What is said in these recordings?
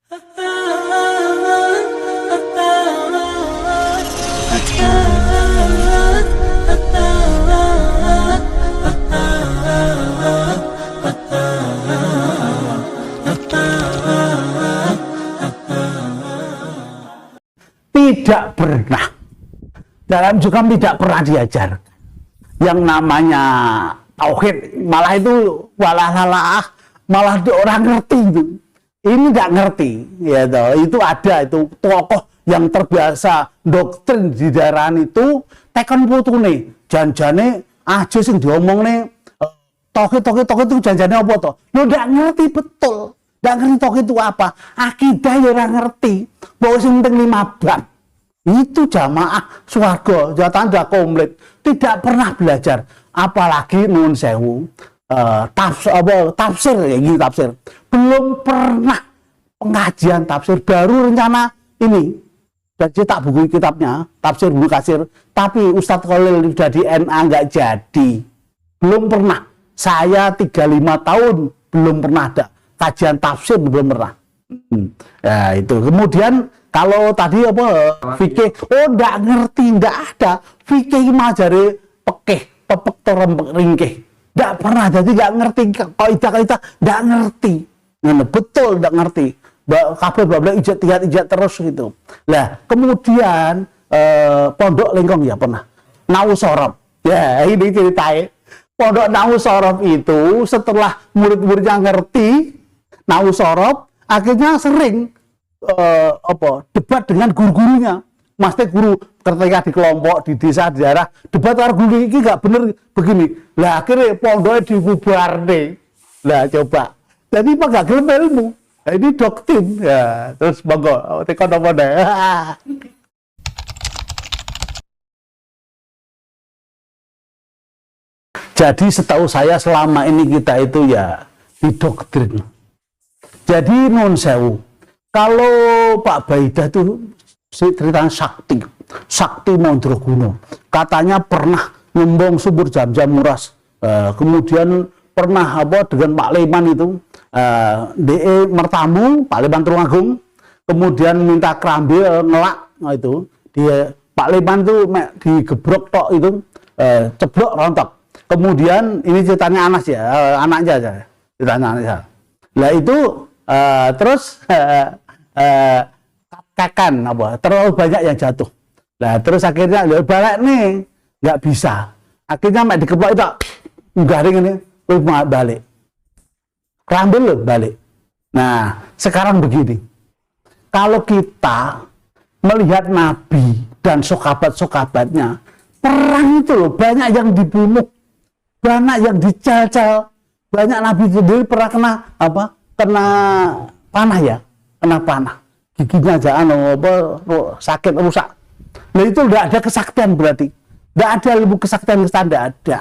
Tidak pernah dalam Jukam tidak pernah diajar yang namanya tauhid, malah itu malah orang ngerti itu. Ini nggak ngerti, ya toh. Itu ada itu tokoh yang terbiasa doktrin di daerah itu tekan putune janjane aja sing diomongne tauhid itu janjane apa toh? Lo nggak ngerti betul. Nggak ngerti tauhid itu apa? Akidah ya orang ngerti. Bahwa sing penting 5 bab. Itu jamaah swarga, jatah komplit. Tidak pernah belajar, apalagi nun sewu tafsir ya gitu, tafsir. Belum pernah pengajian tafsir, baru rencana ini. Dan cetak buku kitabnya, tafsir Ibnu Katsir, tapi Ustadz Khalil sudah di NA nggak jadi. Belum pernah. Saya 35 tahun belum pernah ada kajian tafsir, belum pernah. Ya itu. Kemudian kalau tadi apa fikih, oh nggak ngerti, nggak ada fikih majari pepek terempek ringkih, nggak pernah, jadi nggak ngerti kaidah nggak ngerti, betul nggak ngerti. Kabeh babla ijat terus gitu. Lah kemudian pondok lengkong ya pernah nawu sorop. Ya ini ceritanya. Pondok nawu sorop itu setelah murid-muridnya ngerti nawu sorop, akhirnya sering debat dengan guru-gurunya. Maksudnya guru ketika di kelompok, di desa, di daerah, debat dengan guru ini nggak bener begini. Lah akhirnya pondoknya dibubar deh. Lah coba. Jadi Pak gak gelem ilmu. Nah, ini doktrin. Ya, terus monggo tekan apa deh. Jadi setahu saya selama ini kita itu ya didoktrin. Jadi nun sewu. Kalau Pak Baidah itu ceritanya sakti Mandraguna, katanya pernah nyembong sumur Zam-Zam Muras, kemudian pernah dengan Pak Leman itu DE mertamu Pak Leman Tulungagung, kemudian minta kerambil ngelak itu dia Pak Leman itu digebrok tok itu ceblok rontok. Kemudian ini ceritanya Anas ya, anaknya aja ceritanya Anas ya. Lah itu terus kakan terlalu banyak yang jatuh. Nah terus akhirnya balik nih nggak bisa. Akhirnya mek dikeplok itu garing ini balik. Kerambil balik. Nah sekarang begini. Kalau kita melihat Nabi dan sahabat-sahabatnya, perang itu loh banyak yang dibunuh, banyak yang dicel-cel, banyak Nabi sendiri pernah kena panah ya, kena panah, giginya aja sakit rusak. Nah itu tidak ada kesaktian, berarti tidak ada ilmu kesaktian, tidak ada.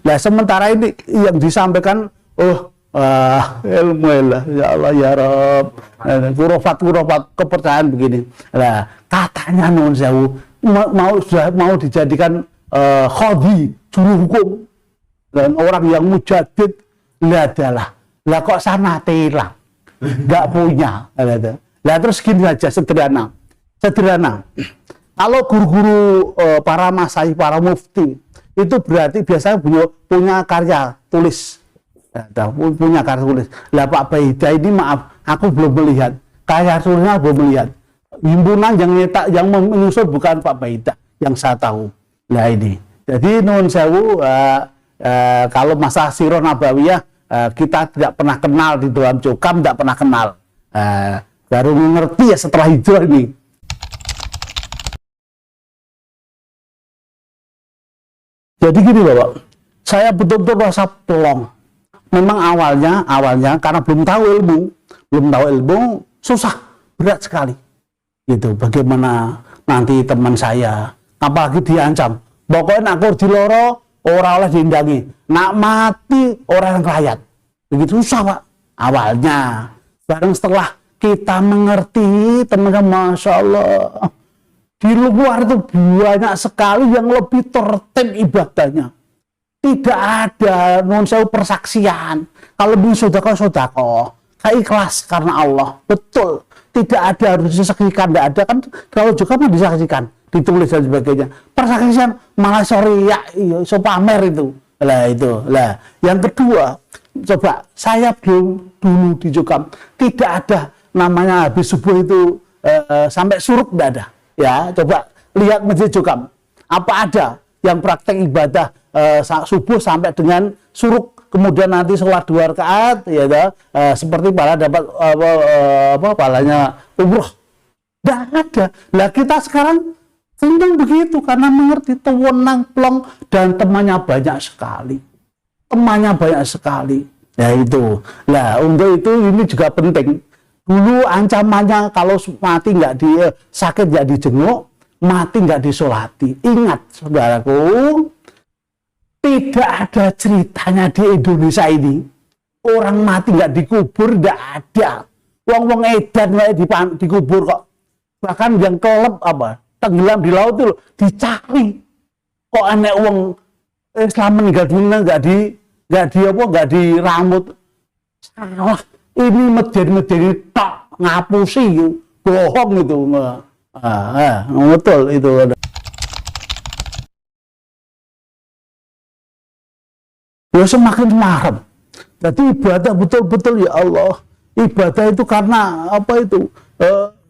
Nah sementara ini yang disampaikan ilmu lah, ya Allah ya Rob, kurofat kepercayaan begini. Nah katanya nun sewu mau dijadikan khodi, juru hukum, dan orang yang mujadid adalah lah kok sana hilang, nggak punya. Lah terus gini aja sederhana. Kalau guru-guru para masai, para mufti itu berarti biasanya punya karya tulis, punya karya tulis. Lah Pak Baidah ini maaf, aku belum melihat karya tulisnya, belum melihat. Himpunan yang nyetak, yang menyusun bukan Pak Baidah yang saya tahu. Nah ini, jadi nun sewu kalau masa Sirah Nabawiyah kita tidak pernah kenal di dalam Jukam, tidak pernah kenal. Baru mengerti ya setelah hijrah ini. Jadi gini Bapak, saya betul-betul rasa pelong. Memang awalnya karena belum tahu ilmu susah, berat sekali. Gitu. Bagaimana nanti teman saya, apalagi diancam, pokoknya aku diloro orang oleh diindangi, nak mati orang yang rakyat. Begitu susah Pak awalnya. Bareng setelah kita mengerti, teman-teman, Masya Allah, di luar itu banyak sekali yang lebih tertib ibadahnya. Tidak ada non sewu persaksian. Kalau lebih sodako, Saya ikhlas karena Allah. Betul. Tidak ada harus disaksikan, tidak ada kan. Kalau juga kan disaksikan, ditulis dan sebagainya. Persaksian malah sorry ya, so pamer itu. Lah itu. Lah, yang kedua, coba saya belum dulu di Jokam tidak ada namanya habis subuh itu sampai suruk, tidak ada. Ya, coba lihat Masjid Jokam. Apa ada yang praktek ibadah subuh sampai dengan suruk, kemudian nanti sholat 2 rakaat, ya seperti para dapat pahalanya umroh. Tidak ada. Lah kita sekarang senang begitu karena mengerti tewenang plong dan temannya banyak sekali. Temannya banyak sekali. Ya itu. Lah untuk itu ini juga penting. Dulu ancamannya kalau mati nggak sakit nggak dijenguk, mati nggak disolati. Ingat saudaraku, tidak ada ceritanya di Indonesia ini orang mati nggak dikubur, tidak ada. Wong-wong edan dikubur kok. Bahkan yang kelep tenggelam di laut itu dicari. Kok aneh wong Islam meninggal dunia nggak diramut. Salah. Ini medeni tak ngapusi, bohong itu. Betul itu. Ya semakin marah. Jadi ibadah betul-betul ya Allah. Ibadah itu karena apa itu?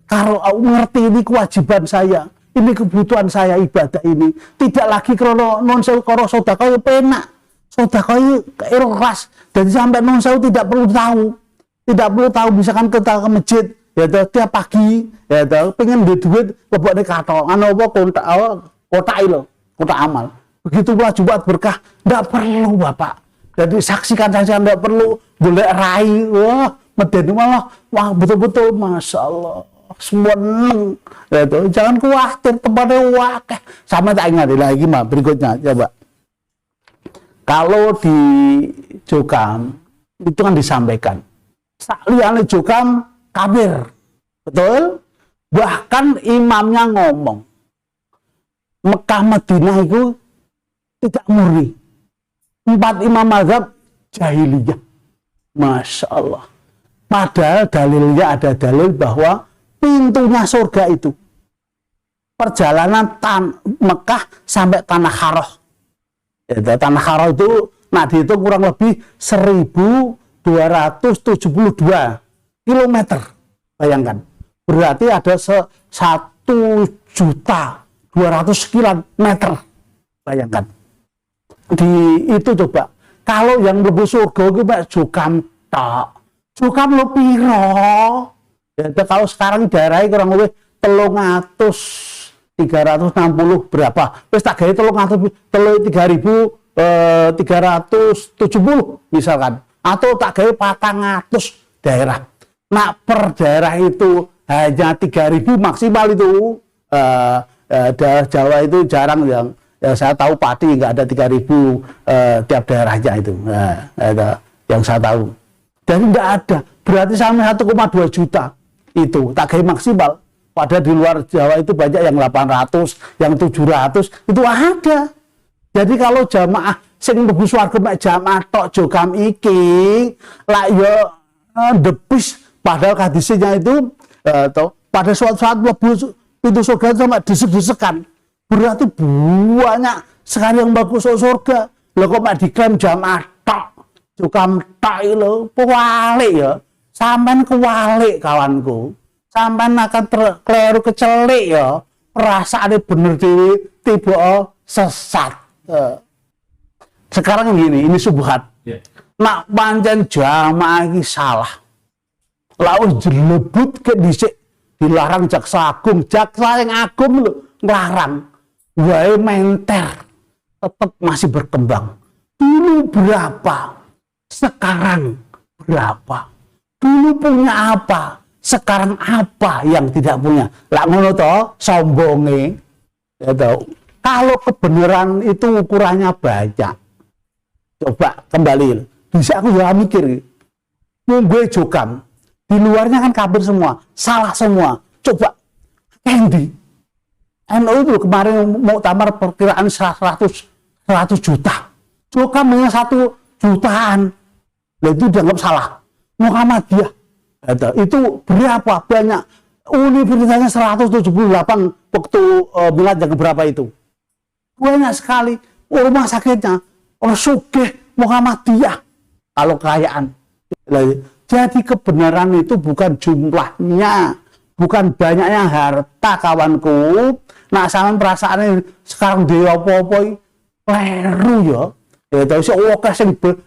Kalau mengerti ini kewajiban saya, ini kebutuhan saya ibadah ini. Tidak lagi krono non sewu karo sedekah penak. Sedekah ikhlas. Jadi sampai non sewu tidak perlu tahu. Tidak perlu tahu, misalkan kita ke masjid ya tiap pagi ya pengen duit lebokne katok ana apa kotak amal. Begitu pula Jumat berkah, tidak perlu Bapak. Jadi saksikan saja, tidak perlu boleh rai. Wah, medeni malah wah betul-betul Masya Allah. Semua seneng. Ya, jangan khawatir tempatnya wakeh. Sama tak ingat lagi mah berikutnya coba. Kalau di Jokam itu kan disampaikan. Sakliane Jokam kafir. Betul? Bahkan imamnya ngomong. Mekah Madinah itu tidak murni. 4 imam mazhab jahiliyah. Masya Allah. Padahal dalilnya ada dalil bahwa pintunya surga itu perjalanan Mekah sampai Tanah Haroh. Ya, Tanah Haroh itu dihitung kurang lebih 1272 kilometer. Bayangkan. Berarti ada 1.200.000 kilometer. Bayangkan. Di itu coba. Kalau yang mlebu surga itu Pak Jokam tok. Jokam lo piro? Ya, kalau sekarang daerahnya kurang lebih 360 berapa? Wis tak gawe 3.370 misalkan. Atau tak gawe 400 daerah. Nah, per daerah itu hanya 3.000 maksimal itu. Daerah Jawa itu jarang yang saya tahu Pati nggak ada 3.000 tiap daerahnya itu. Yang saya tahu. Jadi nggak ada. Berarti sampai 1,2 juta itu tak kayak maksimal. Padahal di luar Jawa itu banyak yang 800, yang 700 itu ada. Jadi kalau jamaah sing mlebu swarga mek jamaah tok Jokam iki lak yo debis padahal hadisnya itu pada suatu saat mlebu pintu surga sama desek-desekan. Berarti banyak sekali yang bagus surga. Lho kok mek diklaim jamaah tok Jokam tok lho, pewalik ya. Sampean kewalik kawanku. Sampean akan keliru kecelik ya. Perasaane bener dhewe tiba sesat. Sekarang ini subhat. Nak pancen jamaah iki salah. Lalu jelebut ke dhisik dilarang jaksa agung yang agung lho nglarang. Wae menter tetap masih berkembang. Dulu berapa? Sekarang berapa? Dulu punya apa? Sekarang apa yang tidak punya? Lah ngono to, sombonge. Ya toh. Kalau kebenaran itu ukurannya banyak. Coba kembali. Bisa aku ya mikir. Gue Jokam. Di luarnya kan kafir semua, salah semua. Coba Endi. NU itu kemarin mau tamar perkiraan 100 juta. Jokam hanya 1 jutaan. Lah itu dianggap salah. Muhammadiyah Itu berapa banyak universitasnya 178 waktu milad yang berapa itu. Banyak sekali rumah sakitnya. Orang sugih Muhammadiyah kalau kekayaan. Jadi kebenaran itu bukan jumlahnya, bukan banyaknya harta kawanku. Nah, sampean perasaane sekarang dhewe apa-apa kleru ya. Ya tau sik akeh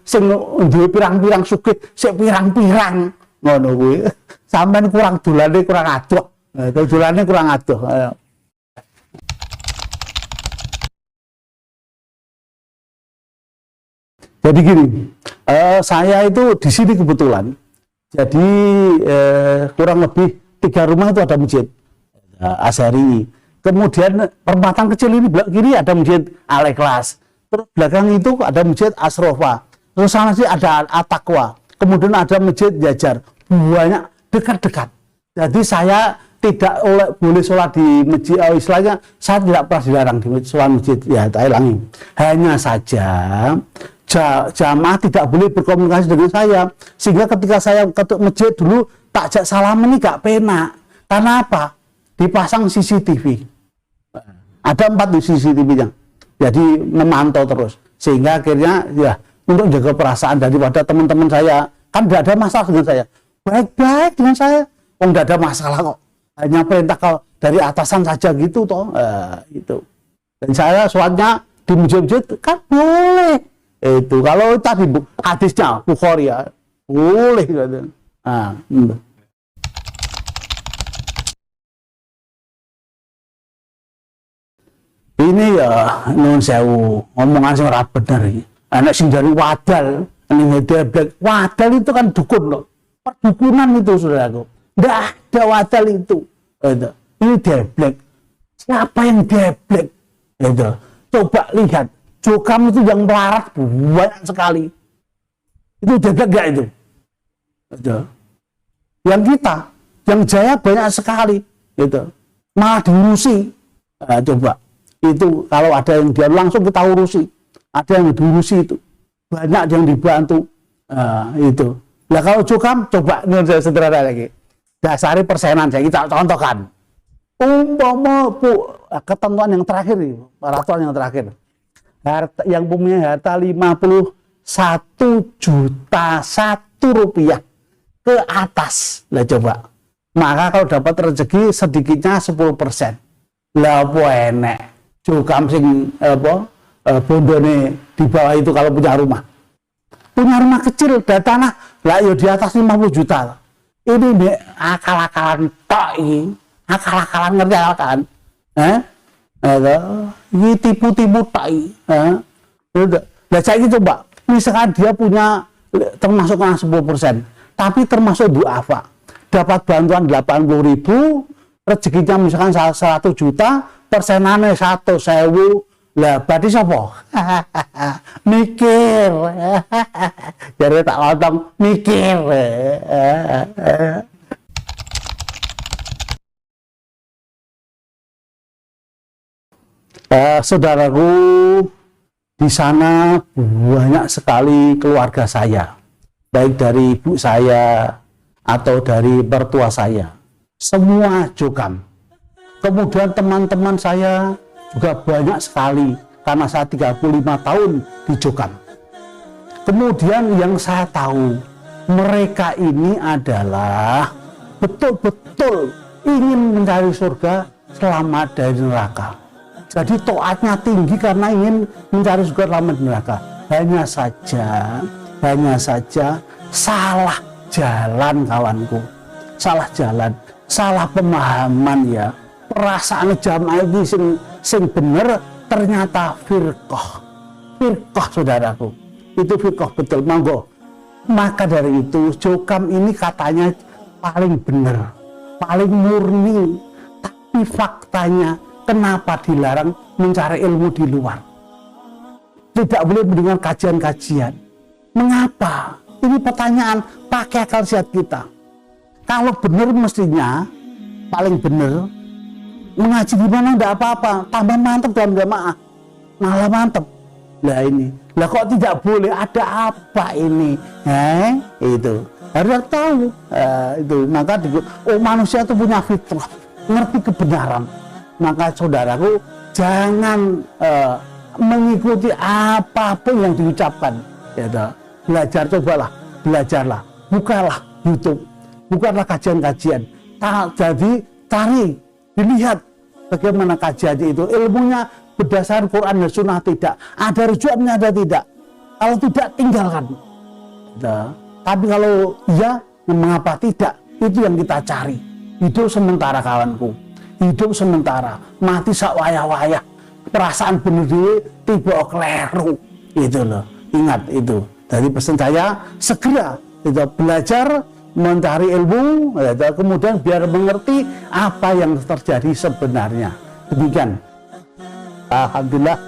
sing duwe pirang-pirang sugih, sik pirang-pirang ngono kuwi. Sampean kurang dolane kurang adoh. Dolane kurang adoh. Jadi gini, saya itu di sini kebetulan, jadi kurang lebih 3 rumah itu ada masjid Asy'ari. Kemudian perempatan kecil ini belakang kiri ada masjid Al-Ikhlas. Terus belakang itu ada masjid Asrofa. Terus sana sih ada At-Taqwa. Kemudian ada masjid Jajar. Banyak dekat-dekat. Jadi saya tidak boleh sholat di masjid, istilahnya saya tidak pernah dilarang di sholat masjid. Ya, saya ulangi. Hanya saja jamaah tidak boleh berkomunikasi dengan saya, sehingga ketika saya ketuk masjid dulu takjak salam ini gak penak. Karena apa? Dipasang CCTV, ada 4 CCTV-nya, jadi memantau terus, sehingga akhirnya ya untuk jaga perasaan daripada teman-teman saya, kan tidak ada masalah dengan saya, baik-baik dengan saya, tidak ada masalah kok, hanya perintah kalau dari atasan saja gitu toh, itu. Dan saya sholatnya di masjid kan boleh. Itu kalau tadi hadisnya Bukhari ya boleh gitu. Ini ya nun sewu omongan sing ora bener iki. Anak sing dari wadal, ini deblek. Wadal itu kan dukun loh. Perdukunan itu saudaraku. Nggak ada wadal itu. Gitu. Ini deblek. Siapa yang deblek? Gitu. Coba lihat. Jokam itu yang melarat banyak sekali. Itu deblek gak itu? Gitu. Yang kita, yang jaya banyak sekali. Gitu. Malah diurusi. Coba. Itu kalau ada yang dia langsung kita urusi. Ada yang diurusi itu. Banyak yang dibantu. Itu. Nah kalau jokam, coba ini saya sederhana lagi. Dasari persenan saya kita contohkan. Umpama ketentuan yang terakhir, peraturan yang terakhir. Harta, yang punya harta 51 juta Rupiah ke atas. Lah coba. Maka kalau dapat rezeki sedikitnya 10%. Lah apa enek. Jokam sing bondone di bawah itu kalau punya rumah. Punya rumah kecil dan tanah lah yo di atas 50 juta. Ini akal-akalan tok iki. Akal-akalan ngerti kan? Ini tipu-tipu tak. Nah, saya ini coba, misalkan dia punya termasuk 10%, tapi termasuk duafa, dapat bantuan 80.000, rezekinya misalkan 100 juta, persenannya 100.000, lah berarti siapa? Mikir, jadi tak lontong mikir. Saudaraku, di sana banyak sekali keluarga saya, baik dari ibu saya atau dari mertua saya, semua jokam. Kemudian teman-teman saya juga banyak sekali, karena saya 35 tahun di jokam. Kemudian yang saya tahu, mereka ini adalah betul-betul ingin mencari surga, selamat dari neraka. Jadi toatnya tinggi karena ingin mencari surga selamat neraka. Hanya saja salah jalan kawanku. Salah jalan, salah pemahaman ya. Perasaan jamaah ini sing bener ternyata firqah. Firqah saudaraku. Itu firqah betul, monggo. Maka dari itu jokam ini katanya paling bener, paling murni. Tapi faktanya kenapa dilarang mencari ilmu di luar? Tidak boleh mendengar kajian-kajian. Mengapa? Ini pertanyaan, pakai akal sehat kita. Kalau benar mestinya, paling benar, mengaji di mana enggak apa-apa, tambah mantap dalam jamaah. Malah mantap. Lah ini. Lah kok tidak boleh? Ada apa ini? Itu. harus tahu itu. Maka manusia itu punya fitrah, ngerti kebenaran. Maka saudaraku jangan mengikuti apapun yang diucapkan. Ya, belajar, cobalah, belajarlah, bukalah YouTube, bukalah kajian-kajian. Jadi cari, dilihat bagaimana kajian itu, ilmunya berdasarkan Quran dan Sunnah tidak, ada rujukannya ada tidak. Kalau tidak, tinggalkan. Tapi kalau iya, mengapa tidak? Itu yang kita cari. Hidup sementara kawanku, hidup sementara, mati sak wayah-wayah. Perasaan bener diri, tiba kleru. Itu loh, ingat itu. Jadi pesan saya, segera itu belajar, mencari ilmu, kemudian biar mengerti apa yang terjadi sebenarnya. Demikian. Alhamdulillah,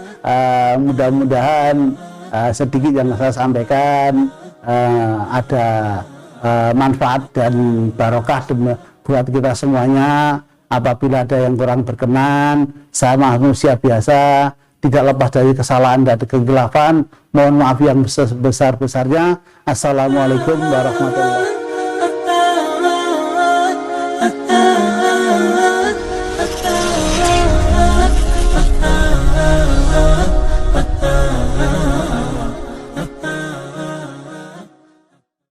mudah-mudahan sedikit yang saya sampaikan ada manfaat dan barokah buat kita semuanya. Apabila ada yang kurang berkenan, saya manusia biasa, tidak lepas dari kesalahan dan kegelapan. Mohon maaf yang sebesar-besarnya. Assalamualaikum warahmatullahi wabarakatuh.